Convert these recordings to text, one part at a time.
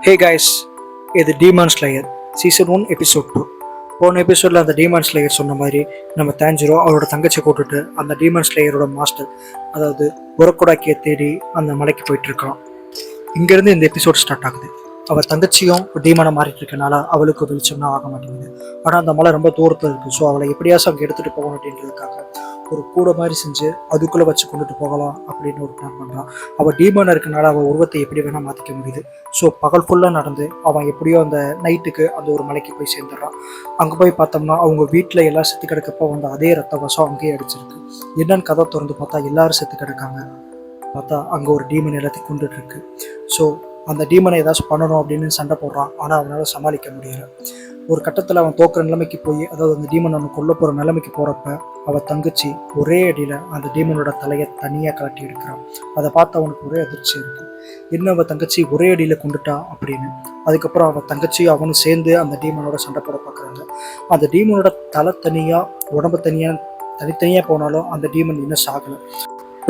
Hey guys, இது டீமான் slayer season 1 episode 2. போன எபிசோடில் அந்த டீமான் ஸ்லேயர் சொன்ன மாதிரி நம்ம தேஞ்சிரோ அவரோட தங்கச்சி கூட்டுட்டு அந்த டீமான் ஸ்லேயரோட மாஸ்டர், அதாவது உரக்குடாக்கியை தேடி அந்த மலைக்கு போயிட்டு இருக்கான். இங்கேருந்து இந்த எபிசோட் ஸ்டார்ட் ஆகுது. அவள் தங்கச்சியும் டீமனை மாறிட்டு இருக்கனால அவளுக்கு வெளிச்சம்னா ஆக மாட்டேங்குது. ஆனால் அந்த மலை ரொம்ப தூரத்தில் இருக்குது. ஸோ அவளை எப்படியாச்சும் அங்கே எடுத்துகிட்டு போகணும் அப்படின்றதுக்காக ஒரு கூட மாதிரி செஞ்சு அதுக்குள்ளே வச்சு கொண்டுட்டு போகலாம் அப்படின்னு ஒரு பிளான் பண்ணுறான். அவள் டீமனாக இருக்கனால அவள் உருவத்தை எப்படி வேணால் மாற்றிக்க முடியுது. ஸோ பகல் ஃபுல்லாக நடந்து அவன் எப்படியோ அந்த நைட்டுக்கு அந்த ஒரு மலைக்கு போய் சேர்ந்துடுறான். அங்கே போய் பார்த்தோம்னா அவங்க வீட்டில் எல்லாம் செத்து கிடக்கப்போ வந்து அதே ரத்த வசம் அங்கேயே அடிச்சிருக்கு. என்னன்னு கதை திறந்து பார்த்தா எல்லாரும் செத்து கிடக்காங்க. பார்த்தா அங்கே ஒரு டீமன் எல்லாத்தையும் கொண்டுட்டு இருக்கு. ஸோ அந்த டீமனை ஏதாச்சும் பண்ணணும் அப்படின்னு சண்டை போடுறான். ஆனால் அவனால் சமாளிக்க முடியலை. ஒரு கட்டத்தில் அவன் தோக்குற நிலைமைக்கு போய், அதாவது அந்த டீமன் அவனை கொல்ல போகிற நிலைமைக்கு போகிறப்ப அவள் தங்கச்சி ஒரே அடியில் அந்த டீமனோட தலையை தனியாக கலட்டி எடுக்கிறான். அதை பார்த்து அவனுக்கு ஒரே அதிர்ச்சி இருக்குது. இன்னும் அவள் தங்கச்சி ஒரே அடியில் கொண்டுட்டா அப்படின்னு. அதுக்கப்புறம் அவள் தங்கச்சியும் அவனும் சேர்ந்து அந்த டீமனோட சண்டை போட பார்க்குறாங்க. அந்த டீமனோட தலை தனியாக உடம்பு தனித்தனியாக போனாலும் அந்த டீமன் இன்னும் சாகலை.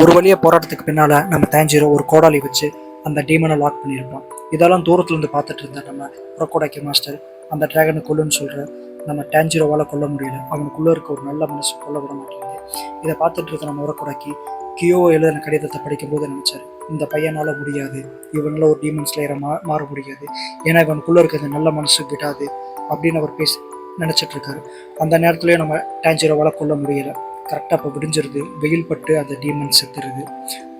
ஒரு வழியாக போராட்டத்துக்கு பின்னால் நம்ம தேஞ்சிரோ ஒரு கோடாலி வச்சு அந்த டீமனை லாக் பண்ணியிருப்பான். இதெல்லாம் தூரத்துலேருந்து பார்த்துட்டு இருந்த நம்ம புறக்கோடாக்கி மாஸ்டர் அந்த டிராகனை கொல்லுன்னு சொல்கிற நம்ம டேஞ்சிரோவால் கொல்ல முடியல. அவனுக்குள்ளே இருக்க ஒரு நல்ல மனசு கொல்ல விட மாட்டேங்குது. இதை பார்த்துட்டு இருக்க நம்ம உரக்கொடாக்கி கியோ எழுதின கடிதத்தை படிக்கும்போது நினச்சார், இந்த பையனால் முடியாது, இவனால ஒரு டீமன் ஸ்லேயராக மாற முடியாது, ஏன்னா இவனுக்குள்ளே இருக்கிறது நல்ல மனசு விடாது அப்படின்னு அவர் நினச்சிட்டு இருக்காரு. அந்த நேரத்துலேயே நம்ம டேஞ்சிரோவால் கொல்ல முடியலை. கரெக்டாக இப்போ விடிஞ்சிருது. வெயில் பட்டு அந்த டீமன் செத்துருது.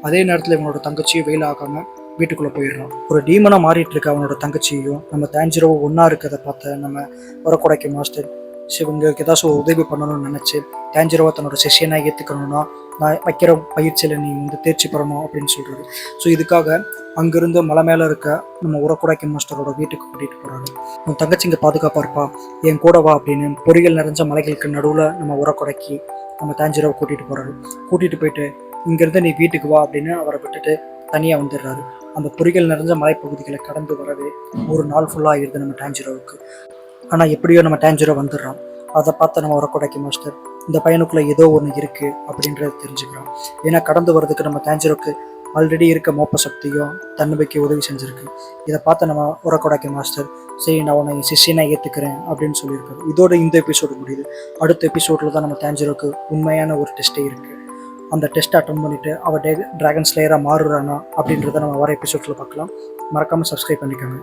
அதே நேரத்தில் இவனோட தங்கச்சியும் வெயில் ஆகாமல் வீட்டுக்குள்ளே போயிடுறான். ஒரு டீமனாக மாறிட்டு இருக்க அவனோட தங்கச்சியும் நம்ம தேஞ்சிரோ ஒன்றா இருக்கிறத பார்த்த நம்ம உரக்குடைக்க மாஸ்டர் இவங்களுக்கு ஏதாச்சும் ஒரு உதவி பண்ணணும்னு நினச்சி தேஞ்சிரோவை தன்னோட செஷனாக ஏற்றுக்கணும்னா நான் வைக்கிற பயிற்சியில் நீ தேர்ச்சி பெறணும் அப்படின்னு சொல்கிறாரு. ஸோ இதுக்காக அங்கேருந்து மலை மேலே இருக்க நம்ம உரக்குடைக்க மாஸ்டரோட வீட்டுக்கு கூட்டிகிட்டு போகிறாரு. உன் தங்கச்சி இங்கே பாதுகாப்பாக இருப்பா, என் கூட வா அப்படின்னு பொறிகள் நிறைஞ்ச மலைகளுக்கு நடுவில் நம்ம உரக்குடைக்கி நம்ம தேஞ்சிரோவை கூட்டிகிட்டு போயிட்டு இங்கேருந்து நீ வீட்டுக்கு வா அப்படின்னு அவரை விட்டுட்டு தனியாக வந்துடுறாரு. அந்த பொறிகள் நிறைஞ்ச மலைப்பகுதிகளை கடந்து வரவே ஒரு நாள் ஃபுல்லாக ஆகிடுது நம்ம டேஞ்சிரோவுக்கு. ஆனால் எப்படியோ நம்ம டேஞ்சிரோ வந்துடுறான். அதை பார்த்து நம்ம உரக்கொடைக்கு மாஸ்டர் இந்த பையனுக்குள்ளே ஏதோ ஒன்று இருக்குது அப்படின்றத தெரிஞ்சுக்கிறான். ஏன்னா கடந்து வர்றதுக்கு நம்ம டேஞ்சிரோக்கு ஆல்ரெடி இருக்க மோப்ப சக்தியும் தன்னம்பிக்கை உதவி செஞ்சுருக்கு. இதை பார்த்து நம்ம உரக்கொடைக்கு மாஸ்டர் சரி நான் உன்னை சிஷியனாக ஏற்றுக்கிறேன் அப்படின்னு சொல்லியிருக்காரு. இதோட இந்த எபிசோடு முடியுது. அடுத்த எபிசோடில் தான் நம்ம டேஞ்சிரோக்கு உண்மையான ஒரு டெஸ்ட்டே இருக்குது. அந்த டெஸ்ட்டை அட்டன் பண்ணிவிட்டு அவள் டிராகன் ஸ்லேயராக மாறுறானா அப்படின்றத நம்ம வர எபிசோட்ஸில் பார்க்கலாம். மறக்காமல் சப்ஸ்கிரைப் பண்ணிக்கோங்க.